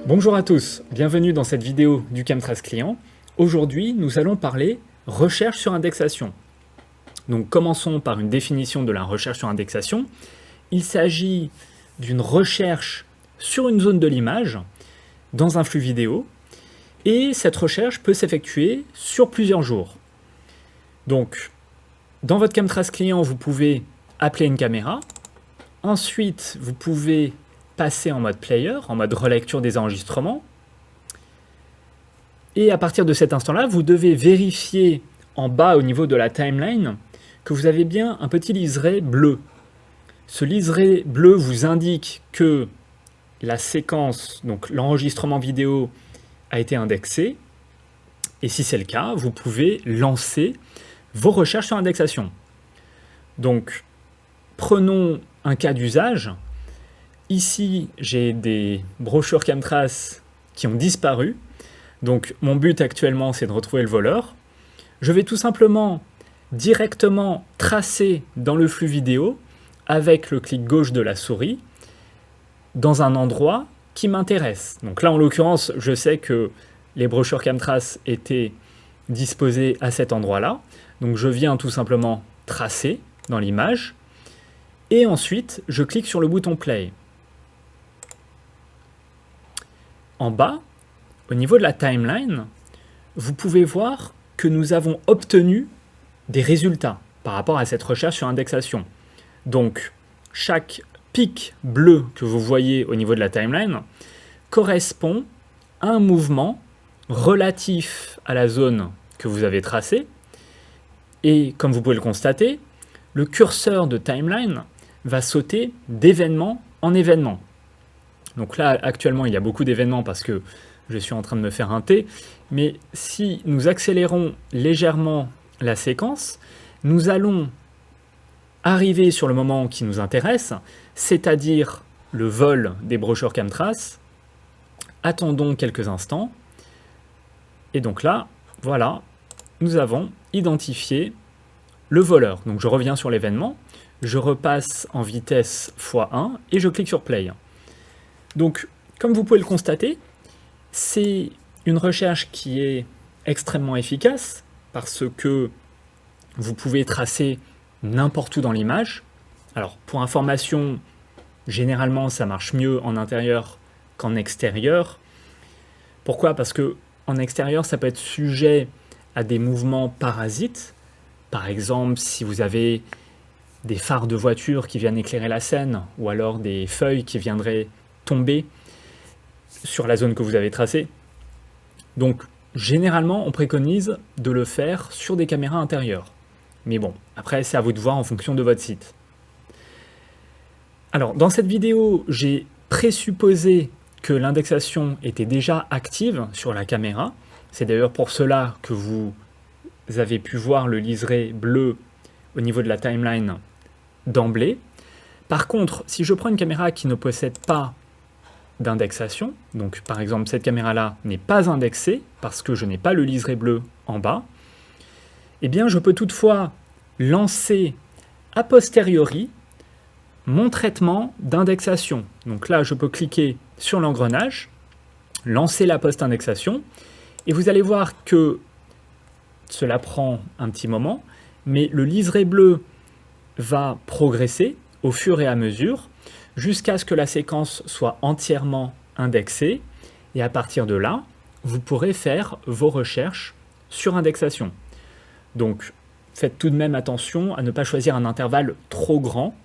Bonjour à tous, bienvenue dans cette vidéo du Chemtrace Client. Aujourd'hui, nous allons parler recherche sur indexation. Donc commençons par une définition de la recherche sur indexation. Il s'agit d'une recherche sur une zone de l'image dans un flux vidéo et cette recherche peut s'effectuer sur plusieurs jours. Donc, dans votre Chemtrace Client, vous pouvez appeler une caméra. Ensuite, vous pouvez passer en mode player, en mode relecture des enregistrements. Et à partir de cet instant-là, vous devez vérifier en bas au niveau de la timeline que vous avez bien un petit liseré bleu. Ce liseré bleu vous indique que la séquence, donc l'enregistrement vidéo, a été indexé. Et si c'est le cas, vous pouvez lancer vos recherches sur indexation. Donc, prenons un cas d'usage. Ici, j'ai des brochures Chemtrace qui ont disparu. Donc, mon but actuellement, c'est de retrouver le voleur. Je vais tout simplement directement tracer dans le flux vidéo avec le clic gauche de la souris dans un endroit qui m'intéresse. Donc là, en l'occurrence, je sais que les brochures Chemtrace étaient disposées à cet endroit-là. Donc, je viens tout simplement tracer dans l'image. Et ensuite, je clique sur le bouton Play. En bas, au niveau de la timeline, vous pouvez voir que nous avons obtenu des résultats par rapport à cette recherche sur indexation. Donc, chaque pic bleu que vous voyez au niveau de la timeline correspond à un mouvement relatif à la zone que vous avez tracée. Et comme vous pouvez le constater, le curseur de timeline va sauter d'événement en événement. Donc là, actuellement, il y a beaucoup d'événements parce que je suis en train de me faire un thé. Mais si nous accélérons légèrement la séquence, nous allons arriver sur le moment qui nous intéresse, c'est-à-dire le vol des brochures Chemtrace. Attendons quelques instants. Et donc là, voilà, nous avons identifié le voleur. Donc je reviens sur l'événement, je repasse en vitesse x1 et je clique sur Play. Donc, comme vous pouvez le constater, c'est une recherche qui est extrêmement efficace parce que vous pouvez tracer n'importe où dans l'image. Alors, pour information, généralement, ça marche mieux en intérieur qu'en extérieur. Pourquoi? Parce que en extérieur, ça peut être sujet à des mouvements parasites. Par exemple, si vous avez des phares de voiture qui viennent éclairer la scène, ou alors des feuilles qui viendraient tomber sur la zone que vous avez tracée. Donc, généralement, on préconise de le faire sur des caméras intérieures. Mais bon, après, c'est à vous de voir en fonction de votre site. Alors, dans cette vidéo, j'ai présupposé que l'indexation était déjà active sur la caméra. C'est d'ailleurs pour cela que vous avez pu voir le liseré bleu au niveau de la timeline d'emblée. Par contre, si je prends une caméra qui ne possède pas d'indexation, donc par exemple cette caméra-là n'est pas indexée parce que je n'ai pas le liseré bleu en bas, eh bien je peux toutefois lancer a posteriori mon traitement d'indexation. Donc là, je peux cliquer sur l'engrenage, lancer la post-indexation, et vous allez voir que cela prend un petit moment, mais le liseré bleu va progresser au fur et à mesure jusqu'à ce que la séquence soit entièrement indexée. Et à partir de là, vous pourrez faire vos recherches sur indexation. Donc, faites tout de même attention à ne pas choisir un intervalle trop grand.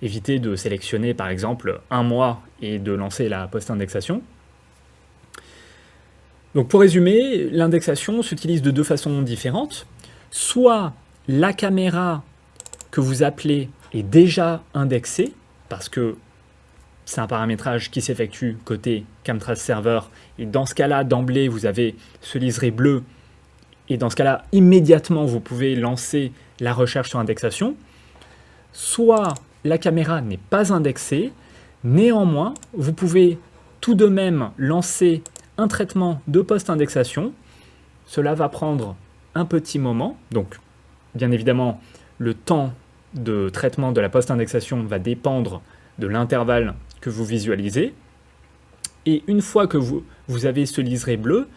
Évitez de sélectionner par exemple un mois et de lancer la post-indexation. Donc pour résumer, l'indexation s'utilise de deux façons différentes. Soit la caméra que vous appelez est déjà indexée, parce que c'est un paramétrage qui s'effectue côté Chemtrace Server, et dans ce cas-là, d'emblée, vous avez ce liseré bleu, et dans ce cas-là, immédiatement, vous pouvez lancer la recherche sur indexation. Soit la caméra n'est pas indexée, néanmoins, vous pouvez tout de même lancer un traitement de post-indexation. Cela va prendre un petit moment, donc bien évidemment, le temps de traitement de la post-indexation va dépendre de l'intervalle que vous visualisez. Et une fois que vous avez ce liseré bleu,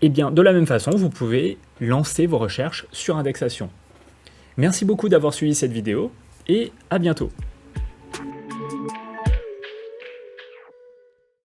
eh bien, de la même façon, vous pouvez lancer vos recherches sur indexation. Merci beaucoup d'avoir suivi cette vidéo et à bientôt.